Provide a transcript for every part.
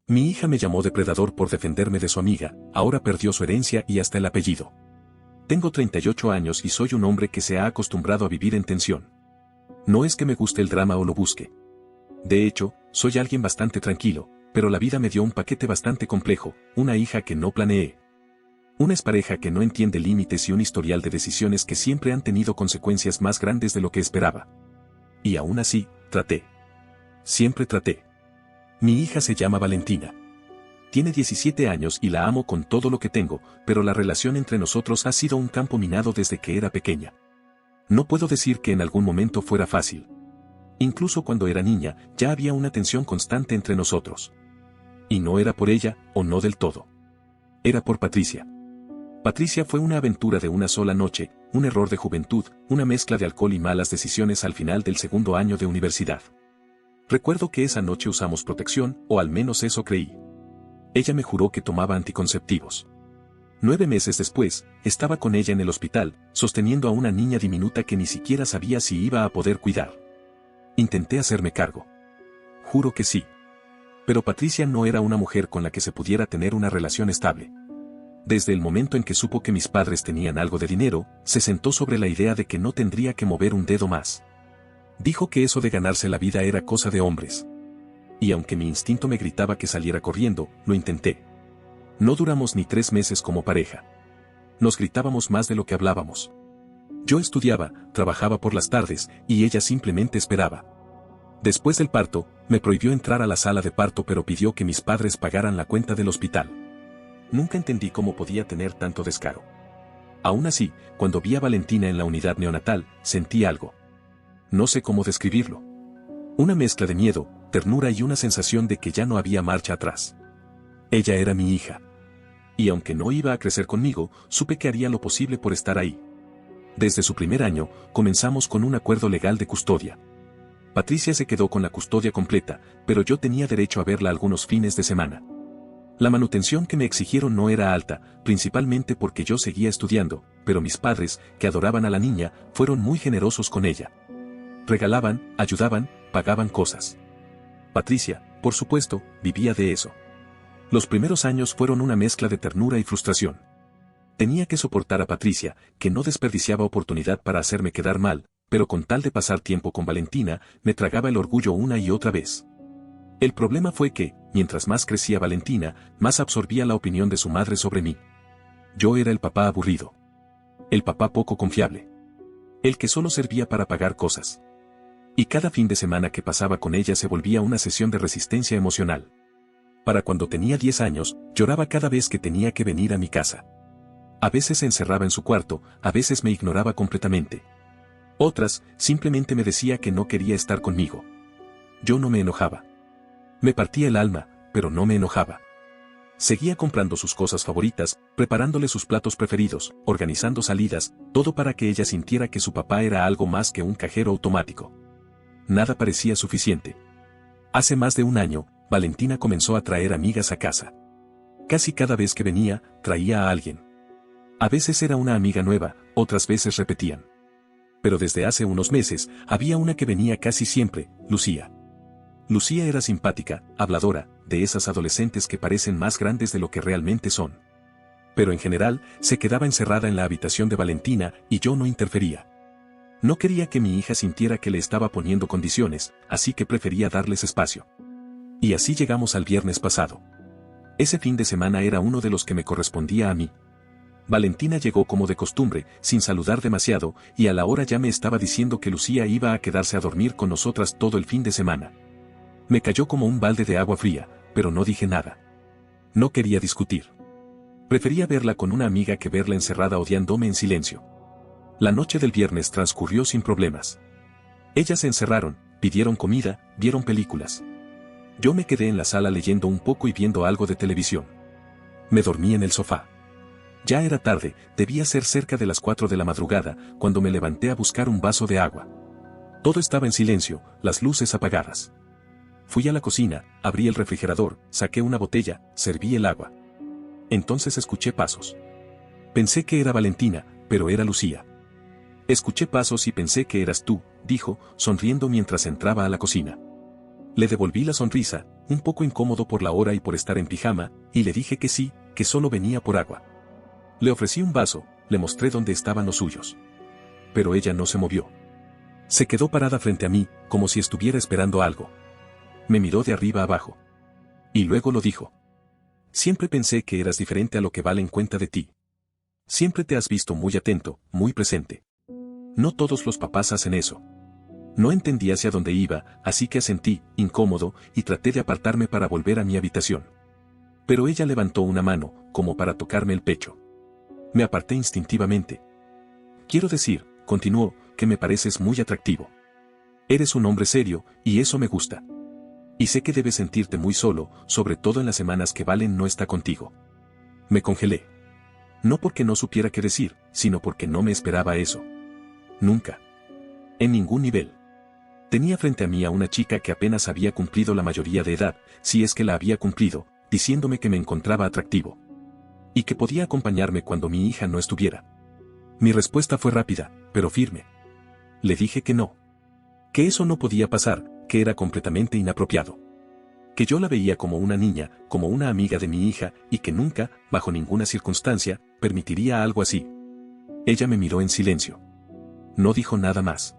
Mi hija me llamó depredador por defenderme de su amiga, ahora perdió su herencia y hasta el apellido. Tengo 38 años y soy un hombre que se ha acostumbrado a vivir en tensión. No es que me guste el drama o lo busque. De hecho, soy alguien bastante tranquilo, pero la vida me dio un paquete bastante complejo, una hija que no planeé. Una expareja que no entiende límites y un historial de decisiones que siempre han tenido consecuencias más grandes de lo que esperaba. Y aún así, traté. Siempre traté. Mi hija se llama Valentina. Tiene 17 años y la amo con todo lo que tengo, pero la relación entre nosotros ha sido un campo minado desde que era pequeña. No puedo decir que en algún momento fuera fácil. Incluso cuando era niña, ya había una tensión constante entre nosotros. Y no era por ella, o no del todo. Era por Patricia. Patricia fue una aventura de una sola noche, un error de juventud, una mezcla de alcohol y malas decisiones al final del segundo año de universidad. Recuerdo que esa noche usamos protección, o al menos eso creí. Ella me juró que tomaba anticonceptivos. 9 meses después, estaba con ella en el hospital, sosteniendo a una niña diminuta que ni siquiera sabía si iba a poder cuidar. Intenté hacerme cargo. Juro que sí. Pero Patricia no era una mujer con la que se pudiera tener una relación estable. Desde el momento en que supo que mis padres tenían algo de dinero, se sentó sobre la idea de que no tendría que mover un dedo más. Dijo que eso de ganarse la vida era cosa de hombres. Y aunque mi instinto me gritaba que saliera corriendo, lo intenté. No duramos ni 3 meses como pareja. Nos gritábamos más de lo que hablábamos. Yo estudiaba, trabajaba por las tardes, y ella simplemente esperaba. Después del parto, me prohibió entrar a la sala de parto pero pidió que mis padres pagaran la cuenta del hospital. Nunca entendí cómo podía tener tanto descaro. Aún así, cuando vi a Valentina en la unidad neonatal, sentí algo. No sé cómo describirlo. Una mezcla de miedo, ternura y una sensación de que ya no había marcha atrás. Ella era mi hija. Y aunque no iba a crecer conmigo, supe que haría lo posible por estar ahí. Desde su primer año, comenzamos con un acuerdo legal de custodia. Patricia se quedó con la custodia completa, pero yo tenía derecho a verla algunos fines de semana. La manutención que me exigieron no era alta, principalmente porque yo seguía estudiando, pero mis padres, que adoraban a la niña, fueron muy generosos con ella. Regalaban, ayudaban, pagaban cosas. Patricia, por supuesto, vivía de eso. Los primeros años fueron una mezcla de ternura y frustración. Tenía que soportar a Patricia, que no desperdiciaba oportunidad para hacerme quedar mal, pero con tal de pasar tiempo con Valentina, me tragaba el orgullo una y otra vez. El problema fue que, mientras más crecía Valentina, más absorbía la opinión de su madre sobre mí. Yo era el papá aburrido. El papá poco confiable. El que solo servía para pagar cosas. Y cada fin de semana que pasaba con ella se volvía una sesión de resistencia emocional. Para cuando tenía 10 años, lloraba cada vez que tenía que venir a mi casa. A veces se encerraba en su cuarto, a veces me ignoraba completamente. Otras, simplemente me decía que no quería estar conmigo. Yo no me enojaba. Me partía el alma, pero no me enojaba. Seguía comprando sus cosas favoritas, preparándole sus platos preferidos, organizando salidas, todo para que ella sintiera que su papá era algo más que un cajero automático. Nada parecía suficiente. Hace más de un año, Valentina comenzó a traer amigas a casa. Casi cada vez que venía, traía a alguien. A veces era una amiga nueva, otras veces repetían. Pero desde hace unos meses, había una que venía casi siempre, Lucía. Lucía era simpática, habladora, de esas adolescentes que parecen más grandes de lo que realmente son. Pero en general, se quedaba encerrada en la habitación de Valentina y yo no interfería. No quería que mi hija sintiera que le estaba poniendo condiciones, así que prefería darles espacio. Y así llegamos al viernes pasado. Ese fin de semana era uno de los que me correspondía a mí. Valentina llegó como de costumbre, sin saludar demasiado, y a la hora ya me estaba diciendo que Lucía iba a quedarse a dormir con nosotras todo el fin de semana. Me cayó como un balde de agua fría, pero no dije nada. No quería discutir. Prefería verla con una amiga que verla encerrada odiándome en silencio. La noche del viernes transcurrió sin problemas. Ellas se encerraron, pidieron comida, vieron películas. Yo me quedé en la sala leyendo un poco y viendo algo de televisión. Me dormí en el sofá. Ya era tarde, debía ser cerca de las 4 de la madrugada, cuando me levanté a buscar un vaso de agua. Todo estaba en silencio, las luces apagadas. Fui a la cocina, abrí el refrigerador, saqué una botella, serví el agua. Entonces escuché pasos. Pensé que era Valentina, pero era Lucía. Escuché pasos y pensé que eras tú, dijo, sonriendo mientras entraba a la cocina. Le devolví la sonrisa, un poco incómodo por la hora y por estar en pijama, y le dije que sí, que solo venía por agua. Le ofrecí un vaso, le mostré dónde estaban los suyos. Pero ella no se movió. Se quedó parada frente a mí, como si estuviera esperando algo. Me miró de arriba abajo. Y luego lo dijo. Siempre pensé que eras diferente a lo que valen cuenta de ti. Siempre te has visto muy atento, muy presente. No todos los papás hacen eso. No entendí hacia dónde iba, así que asentí, incómodo, y traté de apartarme para volver a mi habitación. Pero ella levantó una mano, como para tocarme el pecho. Me aparté instintivamente. Quiero decir, continuó, que me pareces muy atractivo. Eres un hombre serio, y eso me gusta. Y sé que debes sentirte muy solo, sobre todo en las semanas que Valen no está contigo. Me congelé. No porque no supiera qué decir, sino porque no me esperaba eso. Nunca. En ningún nivel. Tenía frente a mí a una chica que apenas había cumplido la mayoría de edad, si es que la había cumplido, diciéndome que me encontraba atractivo. Y que podía acompañarme cuando mi hija no estuviera. Mi respuesta fue rápida, pero firme. Le dije que no. Que eso no podía pasar, que era completamente inapropiado. Que yo la veía como una niña, como una amiga de mi hija, y que nunca, bajo ninguna circunstancia, permitiría algo así. Ella me miró en silencio. No dijo nada más.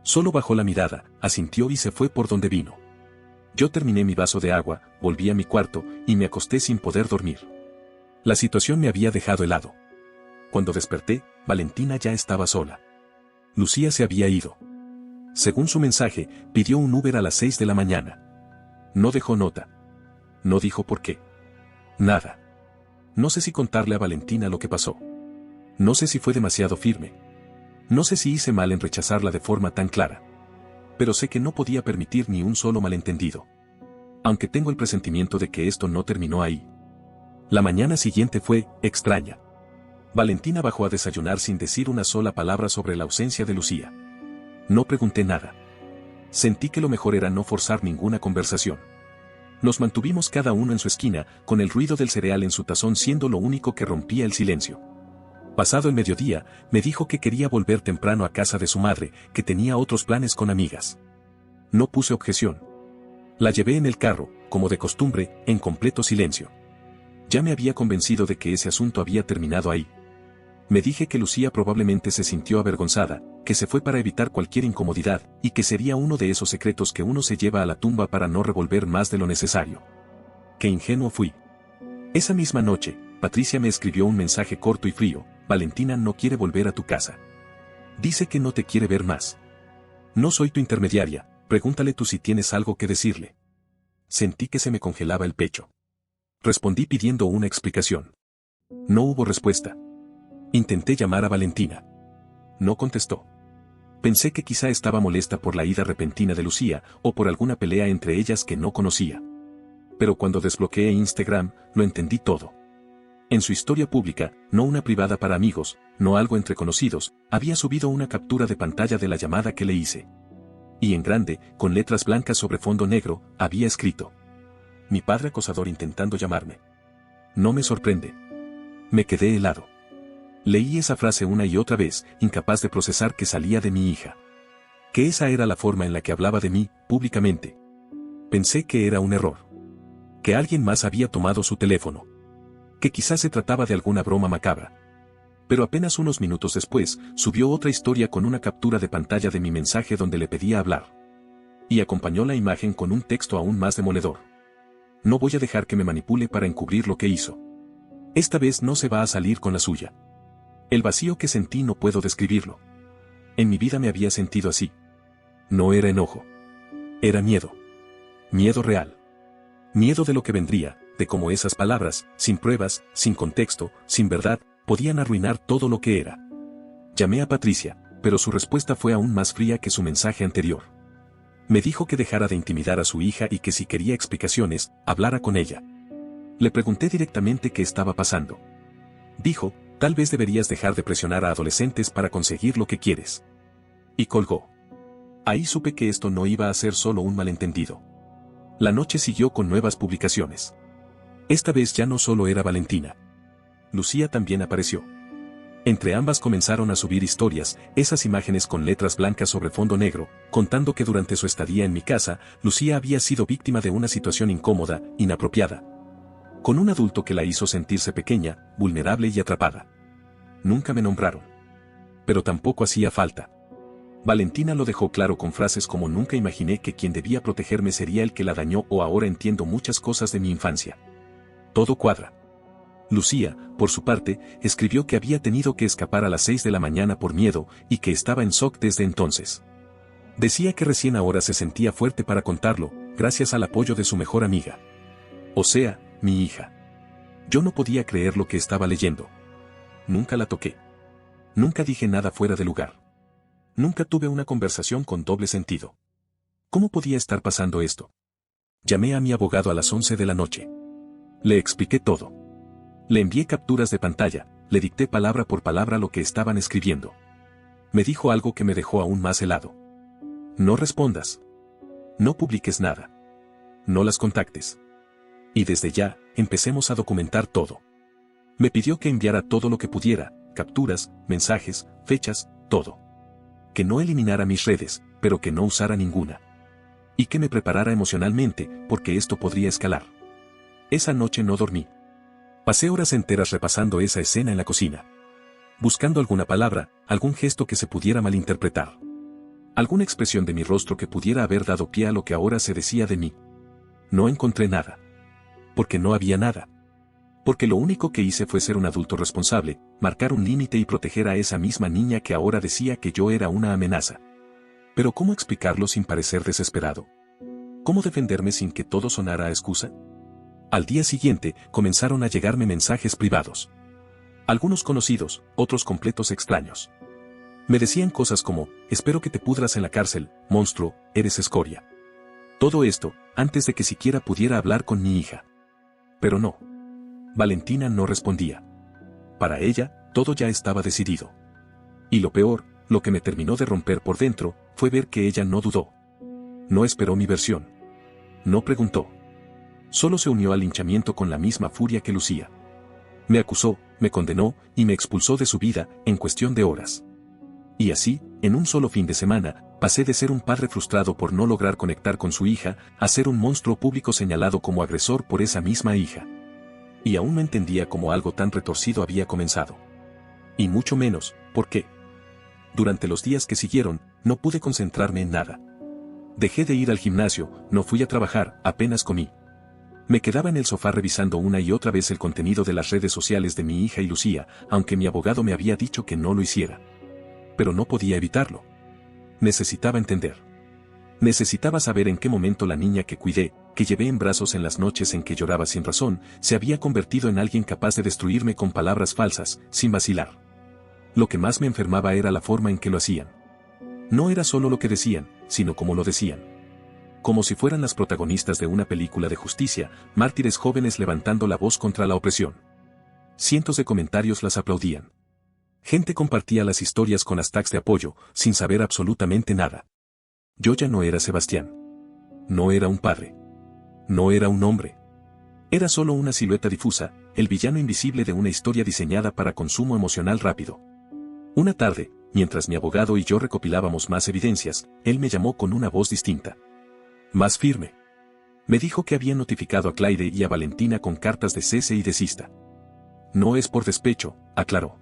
Solo bajó la mirada, asintió y se fue por donde vino. Yo terminé mi vaso de agua, volví a mi cuarto, y me acosté sin poder dormir. La situación me había dejado helado. Cuando desperté, Valentina ya estaba sola. Lucía se había ido. Según su mensaje, pidió un Uber a las 6 de la mañana. No dejó nota. No dijo por qué. Nada. No sé si contarle a Valentina lo que pasó. No sé si fue demasiado firme. No sé si hice mal en rechazarla de forma tan clara. Pero sé que no podía permitir ni un solo malentendido. Aunque tengo el presentimiento de que esto no terminó ahí. La mañana siguiente fue extraña. Valentina bajó a desayunar sin decir una sola palabra sobre la ausencia de Lucía. No pregunté nada. Sentí que lo mejor era no forzar ninguna conversación. Nos mantuvimos cada uno en su esquina, con el ruido del cereal en su tazón siendo lo único que rompía el silencio. Pasado el mediodía, me dijo que quería volver temprano a casa de su madre, que tenía otros planes con amigas. No puse objeción. La llevé en el carro, como de costumbre, en completo silencio. Ya me había convencido de que ese asunto había terminado ahí. Me dije que Lucía probablemente se sintió avergonzada, que se fue para evitar cualquier incomodidad, y que sería uno de esos secretos que uno se lleva a la tumba para no revolver más de lo necesario. Qué ingenuo fui. Esa misma noche, Patricia me escribió un mensaje corto y frío: Valentina no quiere volver a tu casa. Dice que no te quiere ver más. No soy tu intermediaria, pregúntale tú si tienes algo que decirle. Sentí que se me congelaba el pecho. Respondí pidiendo una explicación. No hubo respuesta. Intenté llamar a Valentina. No contestó. Pensé que quizá estaba molesta por la ida repentina de Lucía, o por alguna pelea entre ellas que no conocía. Pero cuando desbloqueé Instagram, lo entendí todo. En su historia pública, no una privada para amigos, no algo entre conocidos, había subido una captura de pantalla de la llamada que le hice. Y en grande, con letras blancas sobre fondo negro, había escrito: mi padre acosador intentando llamarme. No me sorprende. Me quedé helado. Leí esa frase una y otra vez, incapaz de procesar que salía de mi hija. Que esa era la forma en la que hablaba de mí, públicamente. Pensé que era un error. Que alguien más había tomado su teléfono. Que quizás se trataba de alguna broma macabra. Pero apenas unos minutos después, subió otra historia con una captura de pantalla de mi mensaje donde le pedía hablar. Y acompañó la imagen con un texto aún más demoledor. No voy a dejar que me manipule para encubrir lo que hizo. Esta vez no se va a salir con la suya. El vacío que sentí no puedo describirlo. En mi vida me había sentido así. No era enojo. Era miedo. Miedo real. Miedo de lo que vendría, de cómo esas palabras, sin pruebas, sin contexto, sin verdad, podían arruinar todo lo que era. Llamé a Patricia, pero su respuesta fue aún más fría que su mensaje anterior. Me dijo que dejara de intimidar a su hija y que si quería explicaciones, hablara con ella. Le pregunté directamente qué estaba pasando. Dijo: tal vez deberías dejar de presionar a adolescentes para conseguir lo que quieres. Y colgó. Ahí supe que esto no iba a ser solo un malentendido. La noche siguió con nuevas publicaciones. Esta vez ya no solo era Valentina. Lucía también apareció. Entre ambas comenzaron a subir historias, esas imágenes con letras blancas sobre fondo negro, contando que durante su estadía en mi casa, Lucía había sido víctima de una situación incómoda, inapropiada. Con un adulto que la hizo sentirse pequeña, vulnerable y atrapada. Nunca me nombraron. Pero tampoco hacía falta. Valentina lo dejó claro con frases como nunca imaginé que quien debía protegerme sería el que la dañó o ahora entiendo muchas cosas de mi infancia. Todo cuadra. Lucía, por su parte, escribió que había tenido que escapar a las 6 de la mañana por miedo y que estaba en shock desde entonces. Decía que recién ahora se sentía fuerte para contarlo, gracias al apoyo de su mejor amiga. O sea, mi hija. Yo no podía creer lo que estaba leyendo. Nunca la toqué. Nunca dije nada fuera de lugar. Nunca tuve una conversación con doble sentido. ¿Cómo podía estar pasando esto? Llamé a mi abogado a las 11 de la noche. Le expliqué todo. Le envié capturas de pantalla, le dicté palabra por palabra lo que estaban escribiendo. Me dijo algo que me dejó aún más helado. No respondas. No publiques nada. No las contactes. Y desde ya, empecemos a documentar todo. Me pidió que enviara todo lo que pudiera, capturas, mensajes, fechas, todo. Que no eliminara mis redes, pero que no usara ninguna. Y que me preparara emocionalmente, porque esto podría escalar. Esa noche no dormí. Pasé horas enteras repasando esa escena en la cocina. Buscando alguna palabra, algún gesto que se pudiera malinterpretar. Alguna expresión de mi rostro que pudiera haber dado pie a lo que ahora se decía de mí. No encontré nada. Porque no había nada. Porque lo único que hice fue ser un adulto responsable, marcar un límite y proteger a esa misma niña que ahora decía que yo era una amenaza. Pero ¿cómo explicarlo sin parecer desesperado? ¿Cómo defenderme sin que todo sonara a excusa? Al día siguiente, comenzaron a llegarme mensajes privados. Algunos conocidos, otros completos extraños. Me decían cosas como, espero que te pudras en la cárcel, monstruo, eres escoria. Todo esto, antes de que siquiera pudiera hablar con mi hija. Pero no. Valentina no respondía. Para ella, todo ya estaba decidido. Y lo peor, lo que me terminó de romper por dentro, fue ver que ella no dudó. No esperó mi versión. No preguntó. Solo se unió al linchamiento con la misma furia que Lucía. Me acusó, me condenó y me expulsó de su vida en cuestión de horas. Y así, en un solo fin de semana, pasé de ser un padre frustrado por no lograr conectar con su hija, a ser un monstruo público señalado como agresor por esa misma hija. Y aún no entendía cómo algo tan retorcido había comenzado. Y mucho menos, ¿por qué? Durante los días que siguieron, no pude concentrarme en nada. Dejé de ir al gimnasio, no fui a trabajar, apenas comí. Me quedaba en el sofá revisando una y otra vez el contenido de las redes sociales de mi hija y Lucía, aunque mi abogado me había dicho que no lo hiciera. Pero no podía evitarlo. Necesitaba entender. Necesitaba saber en qué momento la niña que cuidé, que llevé en brazos en las noches en que lloraba sin razón, se había convertido en alguien capaz de destruirme con palabras falsas, sin vacilar. Lo que más me enfermaba era la forma en que lo hacían. No era solo lo que decían, sino cómo lo decían. Como si fueran las protagonistas de una película de justicia, mártires jóvenes levantando la voz contra la opresión. Cientos de comentarios las aplaudían. Gente compartía las historias con hashtags de apoyo, sin saber absolutamente nada. Yo ya no era Sebastián. No era un padre. No era un hombre. Era solo una silueta difusa, el villano invisible de una historia diseñada para consumo emocional rápido. Una tarde, mientras mi abogado y yo recopilábamos más evidencias, él me llamó con una voz distinta. Más firme. Me dijo que había notificado a Claire y a Valentina con cartas de cese y desista. No es por despecho, aclaró.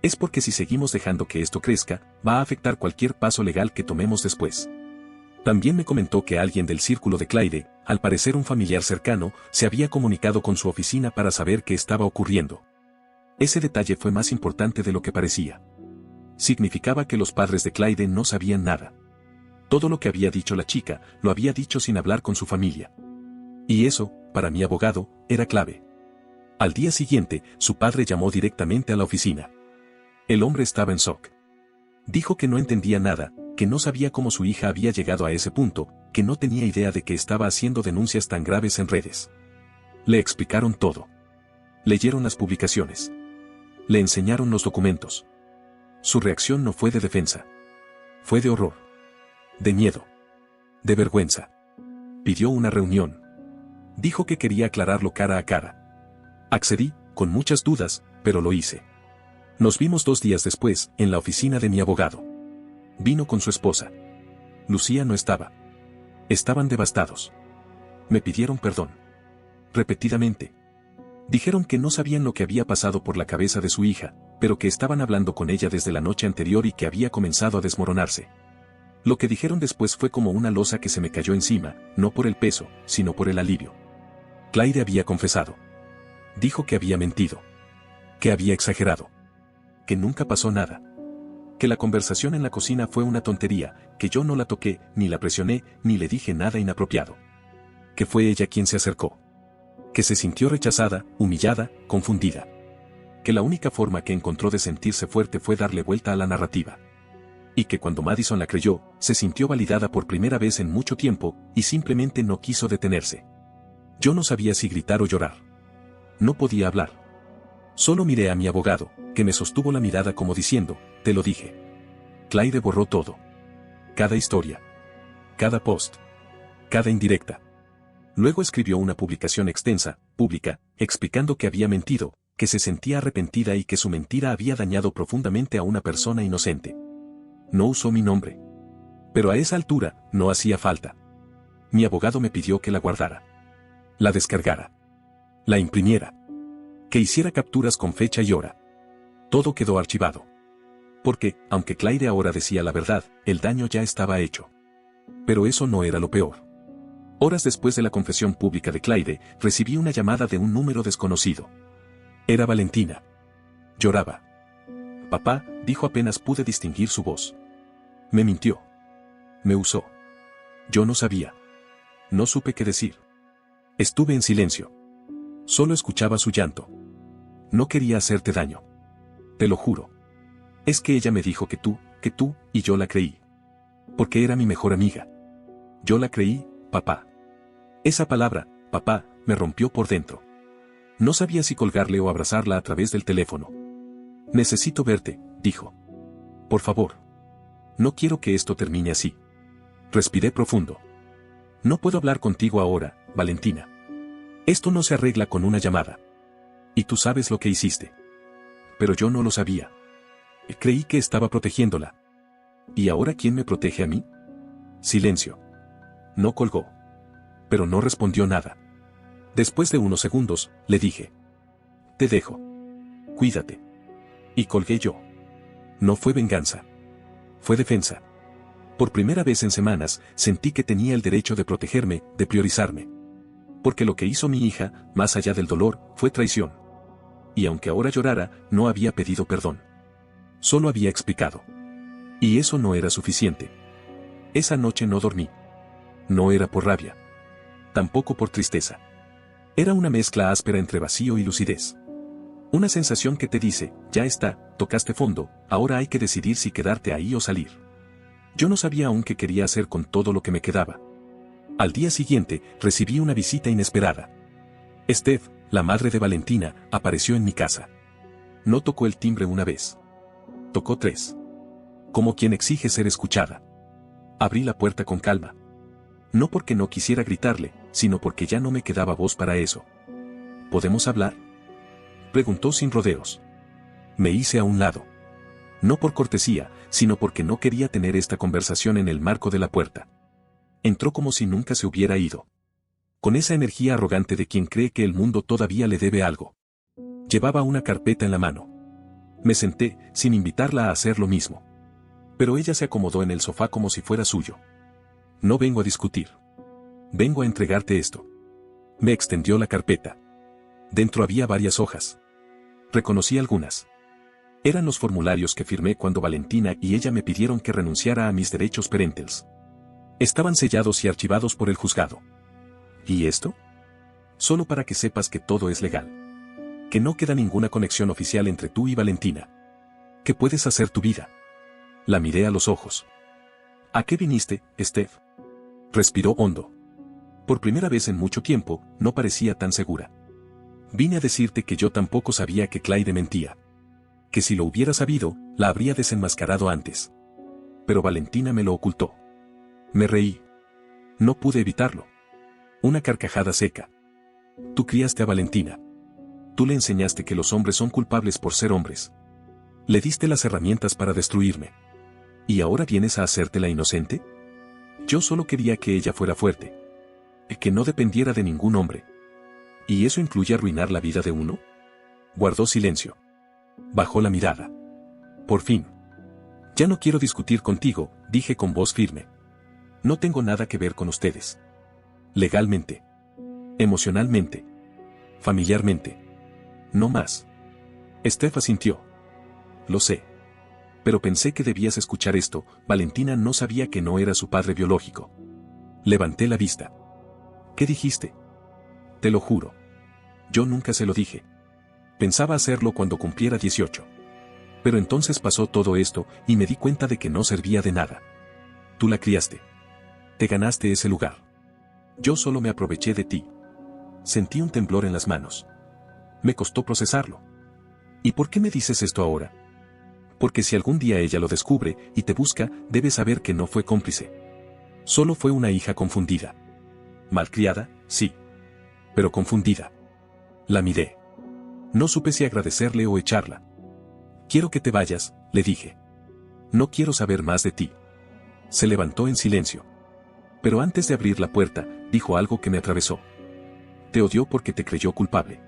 Es porque si seguimos dejando que esto crezca, va a afectar cualquier paso legal que tomemos después. También me comentó que alguien del círculo de Claire, al parecer un familiar cercano, se había comunicado con su oficina para saber qué estaba ocurriendo. Ese detalle fue más importante de lo que parecía. Significaba que los padres de Claire no sabían nada. Todo lo que había dicho la chica, lo había dicho sin hablar con su familia. Y eso, para mi abogado, era clave. Al día siguiente, su padre llamó directamente a la oficina. El hombre estaba en shock. Dijo que no entendía nada, que no sabía cómo su hija había llegado a ese punto, que no tenía idea de que estaba haciendo denuncias tan graves en redes. Le explicaron todo. Leyeron las publicaciones. Le enseñaron los documentos. Su reacción no fue de defensa. Fue de horror. De miedo. De vergüenza. Pidió una reunión. Dijo que quería aclararlo cara a cara. Accedí, con muchas dudas, pero lo hice. Nos vimos 2 días después, en la oficina de mi abogado. Vino con su esposa. Lucía no estaba. Estaban devastados. Me pidieron perdón. Repetidamente. Dijeron que no sabían lo que había pasado por la cabeza de su hija, pero que estaban hablando con ella desde la noche anterior y que había comenzado a desmoronarse. Lo que dijeron después fue como una losa que se me cayó encima, no por el peso, sino por el alivio. Claire había confesado. Dijo que había mentido. Que había exagerado. Que nunca pasó nada. Que la conversación en la cocina fue una tontería, que yo no la toqué, ni la presioné, ni le dije nada inapropiado. Que fue ella quien se acercó. Que se sintió rechazada, humillada, confundida. Que la única forma que encontró de sentirse fuerte fue darle vuelta a la narrativa. Y que cuando Madison la creyó, se sintió validada por primera vez en mucho tiempo, y simplemente no quiso detenerse. Yo no sabía si gritar o llorar. No podía hablar. Solo miré a mi abogado, que me sostuvo la mirada como diciendo, te lo dije. Claire borró todo. Cada historia. Cada post. Cada indirecta. Luego escribió una publicación extensa, pública, explicando que había mentido, que se sentía arrepentida y que su mentira había dañado profundamente a una persona inocente. No usó mi nombre. Pero a esa altura, no hacía falta. Mi abogado me pidió que la guardara. La descargara. La imprimiera. Que hiciera capturas con fecha y hora. Todo quedó archivado. Porque, aunque Claire ahora decía la verdad, el daño ya estaba hecho. Pero eso no era lo peor. Horas después de la confesión pública de Claire, recibí una llamada de un número desconocido. Era Valentina. Lloraba. Papá, dijo apenas pude distinguir su voz. Me mintió. Me usó. Yo no sabía. No supe qué decir. Estuve en silencio. Solo escuchaba su llanto. No quería hacerte daño. Te lo juro. Es que ella me dijo que tú, y yo la creí. Porque era mi mejor amiga. Yo la creí, papá. Esa palabra, papá, me rompió por dentro. No sabía si colgarle o abrazarla a través del teléfono. Necesito verte, dijo. Por favor. No quiero que esto termine así. Respiré profundo. No puedo hablar contigo ahora, Valentina. Esto no se arregla con una llamada. Y tú sabes lo que hiciste. Pero yo no lo sabía. Creí que estaba protegiéndola. ¿Y ahora quién me protege a mí? Silencio. No colgó. Pero no respondió nada. Después de unos segundos, le dije. Te dejo. Cuídate. Y colgué yo. No fue venganza. Fue defensa. Por primera vez en semanas, sentí que tenía el derecho de protegerme, de priorizarme. Porque lo que hizo mi hija, más allá del dolor, fue traición. Y aunque ahora llorara, no había pedido perdón. Solo había explicado. Y eso no era suficiente. Esa noche no dormí. No era por rabia. Tampoco por tristeza. Era una mezcla áspera entre vacío y lucidez. Una sensación que te dice, ya está, tocaste fondo, ahora hay que decidir si quedarte ahí o salir. Yo no sabía aún qué quería hacer con todo lo que me quedaba. Al día siguiente, recibí una visita inesperada. Steph, la madre de Valentina, apareció en mi casa. No tocó el timbre una vez. Tocó 3. Como quien exige ser escuchada. Abrí la puerta con calma. No porque no quisiera gritarle, sino porque ya no me quedaba voz para eso. ¿Podemos hablar?, preguntó sin rodeos. Me hice a un lado. No por cortesía, sino porque no quería tener esta conversación en el marco de la puerta. Entró como si nunca se hubiera ido. Con esa energía arrogante de quien cree que el mundo todavía le debe algo. Llevaba una carpeta en la mano. Me senté, sin invitarla a hacer lo mismo. Pero ella se acomodó en el sofá como si fuera suyo. No vengo a discutir. Vengo a entregarte esto. Me extendió la carpeta. Dentro había varias hojas. Reconocí algunas. Eran los formularios que firmé cuando Valentina y ella me pidieron que renunciara a mis derechos parentales. Estaban sellados y archivados por el juzgado. ¿Y esto? Solo para que sepas que todo es legal. Que no queda ninguna conexión oficial entre tú y Valentina. Que puedes hacer tu vida. La miré a los ojos. ¿A qué viniste, Steph? Respiró hondo. Por primera vez en mucho tiempo, no parecía tan segura. Vine a decirte que yo tampoco sabía que Claire mentía. Que si lo hubiera sabido, la habría desenmascarado antes. Pero Valentina me lo ocultó. Me reí. No pude evitarlo. Una carcajada seca. Tú criaste a Valentina. Tú le enseñaste que los hombres son culpables por ser hombres. Le diste las herramientas para destruirme. ¿Y ahora vienes a hacértela inocente? Yo solo quería que ella fuera fuerte. Que no dependiera de ningún hombre. ¿Y eso incluye arruinar la vida de uno? Guardó silencio. Bajó la mirada. Por fin. Ya no quiero discutir contigo, dije con voz firme. No tengo nada que ver con ustedes. Legalmente. Emocionalmente. Familiarmente. No más. Steph asintió. Lo sé. Pero pensé que debías escuchar esto. Valentina no sabía que no era su padre biológico. Levanté la vista. ¿Qué dijiste? Te lo juro. Yo nunca se lo dije. Pensaba hacerlo cuando cumpliera 18. Pero entonces pasó todo esto y me di cuenta de que no servía de nada. Tú la criaste. Te ganaste ese lugar. Yo solo me aproveché de ti. Sentí un temblor en las manos. Me costó procesarlo. ¿Y por qué me dices esto ahora? Porque si algún día ella lo descubre y te busca, debes saber que no fue cómplice. Solo fue una hija confundida. Malcriada, sí. Pero confundida. La miré. No supe si agradecerle o echarla. Quiero que te vayas, le dije. No quiero saber más de ti. Se levantó en silencio. Pero antes de abrir la puerta, dijo algo que me atravesó. Te odió porque te creyó culpable.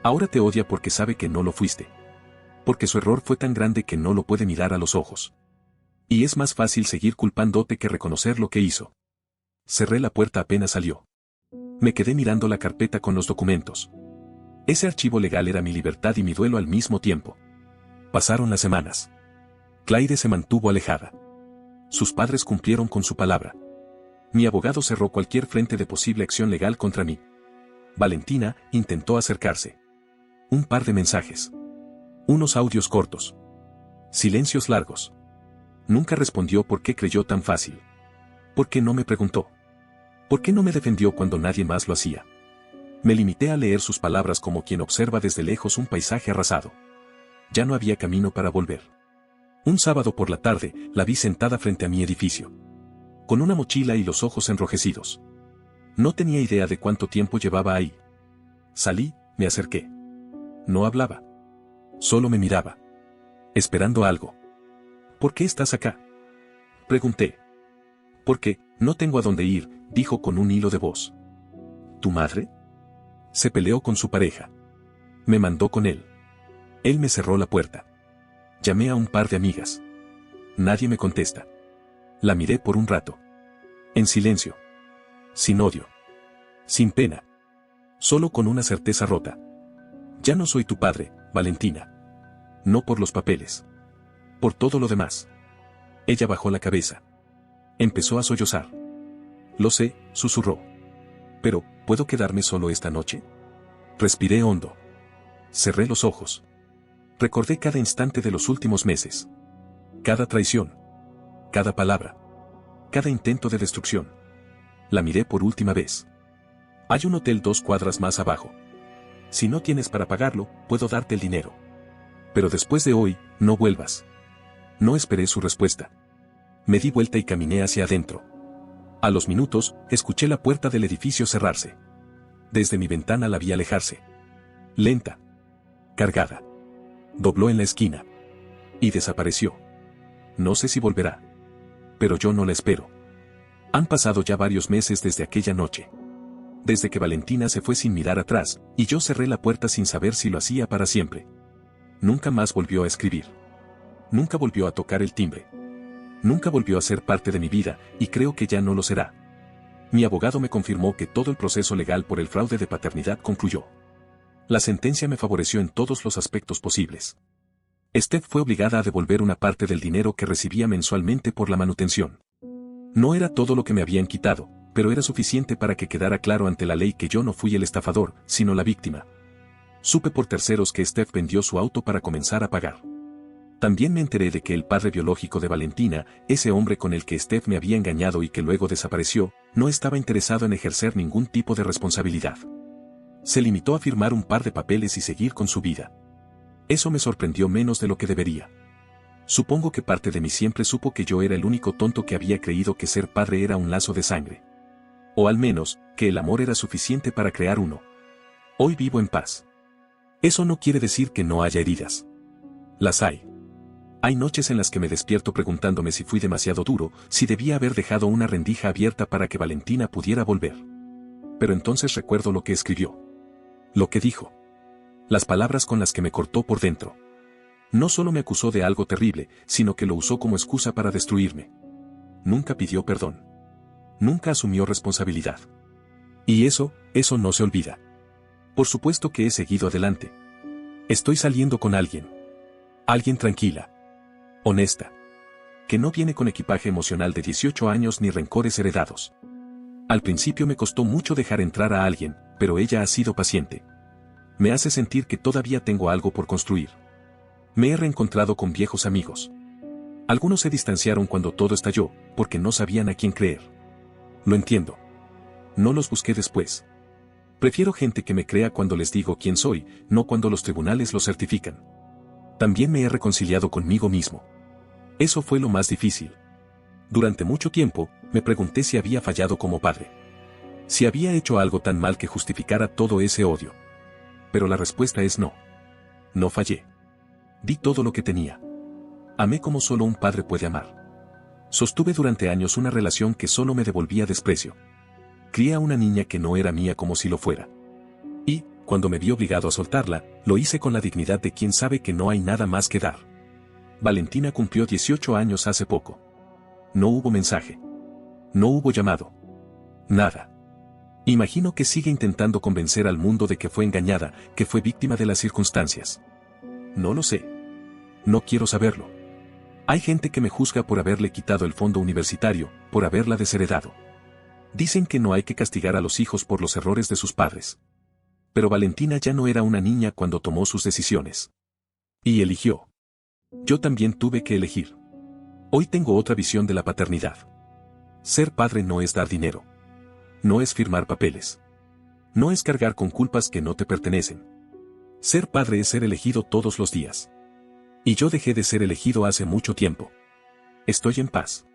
Ahora te odia porque sabe que no lo fuiste. Porque su error fue tan grande que no lo puede mirar a los ojos. Y es más fácil seguir culpándote que reconocer lo que hizo. Cerré la puerta apenas salió. Me quedé mirando la carpeta con los documentos. Ese archivo legal era mi libertad y mi duelo al mismo tiempo. Pasaron las semanas. Claire se mantuvo alejada. Sus padres cumplieron con su palabra. Mi abogado cerró cualquier frente de posible acción legal contra mí. Valentina intentó acercarse. Un par de mensajes. Unos audios cortos. Silencios largos. Nunca respondió por qué creyó tan fácil. ¿Por qué no me preguntó? ¿Por qué no me defendió cuando nadie más lo hacía? Me limité a leer sus palabras como quien observa desde lejos un paisaje arrasado. Ya no había camino para volver. Un sábado por la tarde, la vi sentada frente a mi edificio. Con una mochila y los ojos enrojecidos. No tenía idea de cuánto tiempo llevaba ahí. Salí, me acerqué. No hablaba. Solo me miraba. Esperando algo. ¿Por qué estás acá? Pregunté. Porque, no tengo a dónde ir, dijo con un hilo de voz. ¿Tu madre? Se peleó con su pareja. Me mandó con él. Él me cerró la puerta. Llamé a un par de amigas. Nadie me contesta. La miré por un rato. En silencio. Sin odio. Sin pena. Solo con una certeza rota. Ya no soy tu padre, Valentina. No por los papeles. Por todo lo demás. Ella bajó la cabeza. Empezó a sollozar. Lo sé, susurró. Pero, ¿puedo quedarme solo esta noche? Respiré hondo. Cerré los ojos. Recordé cada instante de los últimos meses. Cada traición. Cada palabra. Cada intento de destrucción. La miré por última vez. Hay un hotel 2 cuadras más abajo. Si no tienes para pagarlo, puedo darte el dinero. Pero después de hoy, no vuelvas. No esperé su respuesta. Me di vuelta y caminé hacia adentro. A los minutos, escuché la puerta del edificio cerrarse. Desde mi ventana la vi alejarse. Lenta. Cargada. Dobló en la esquina. Y desapareció. No sé si volverá. Pero yo no la espero. Han pasado ya varios meses desde aquella noche. Desde que Valentina se fue sin mirar atrás, y yo cerré la puerta sin saber si lo hacía para siempre. Nunca más volvió a escribir. Nunca volvió a tocar el timbre. Nunca volvió a ser parte de mi vida, y creo que ya no lo será. Mi abogado me confirmó que todo el proceso legal por el fraude de paternidad concluyó. La sentencia me favoreció en todos los aspectos posibles. Steph fue obligada a devolver una parte del dinero que recibía mensualmente por la manutención. No era todo lo que me habían quitado, pero era suficiente para que quedara claro ante la ley que yo no fui el estafador, sino la víctima. Supe por terceros que Steph vendió su auto para comenzar a pagar. También me enteré de que el padre biológico de Valentina, ese hombre con el que Steph me había engañado y que luego desapareció, no estaba interesado en ejercer ningún tipo de responsabilidad. Se limitó a firmar un par de papeles y seguir con su vida. Eso me sorprendió menos de lo que debería. Supongo que parte de mí siempre supo que yo era el único tonto que había creído que ser padre era un lazo de sangre. O al menos, que el amor era suficiente para crear uno. Hoy vivo en paz. Eso no quiere decir que no haya heridas. Las hay. Hay noches en las que me despierto preguntándome si fui demasiado duro, si debía haber dejado una rendija abierta para que Valentina pudiera volver. Pero entonces recuerdo lo que escribió. Lo que dijo. Las palabras con las que me cortó por dentro. No solo me acusó de algo terrible, sino que lo usó como excusa para destruirme. Nunca pidió perdón. Nunca asumió responsabilidad. Y eso no se olvida. Por supuesto que he seguido adelante. Estoy saliendo con alguien. Alguien tranquila. Honesta. Que no viene con equipaje emocional de 18 años ni rencores heredados. Al principio me costó mucho dejar entrar a alguien, pero ella ha sido paciente. Me hace sentir que todavía tengo algo por construir. Me he reencontrado con viejos amigos. Algunos se distanciaron cuando todo estalló, porque no sabían a quién creer. Lo entiendo. No los busqué después. Prefiero gente que me crea cuando les digo quién soy, no cuando los tribunales lo certifican. También me he reconciliado conmigo mismo. Eso fue lo más difícil. Durante mucho tiempo, me pregunté si había fallado como padre. Si había hecho algo tan mal que justificara todo ese odio. Pero la respuesta es no. No fallé. Di todo lo que tenía. Amé como solo un padre puede amar. Sostuve durante años una relación que solo me devolvía desprecio. Crié a una niña que no era mía como si lo fuera. Y, cuando me vi obligado a soltarla, lo hice con la dignidad de quien sabe que no hay nada más que dar. Valentina cumplió 18 años hace poco. No hubo mensaje. No hubo llamado. Nada. Imagino que sigue intentando convencer al mundo de que fue engañada, que fue víctima de las circunstancias. No lo sé. No quiero saberlo. Hay gente que me juzga por haberle quitado el fondo universitario, por haberla desheredado. Dicen que no hay que castigar a los hijos por los errores de sus padres. Pero Valentina ya no era una niña cuando tomó sus decisiones. Y eligió. Yo también tuve que elegir. Hoy tengo otra visión de la paternidad. Ser padre no es dar dinero. No es firmar papeles. No es cargar con culpas que no te pertenecen. Ser padre es ser elegido todos los días. Y yo dejé de ser elegido hace mucho tiempo. Estoy en paz.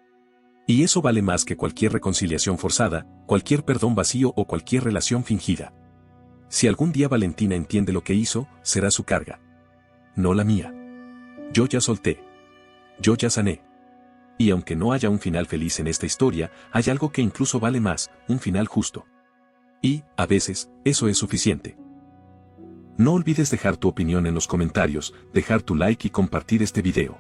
Y eso vale más que cualquier reconciliación forzada, cualquier perdón vacío o cualquier relación fingida. Si algún día Valentina entiende lo que hizo, será su carga. No la mía. Yo ya solté. Yo ya sané. Y aunque no haya un final feliz en esta historia, hay algo que incluso vale más, un final justo. Y, a veces, eso es suficiente. No olvides dejar tu opinión en los comentarios, dejar tu like y compartir este video.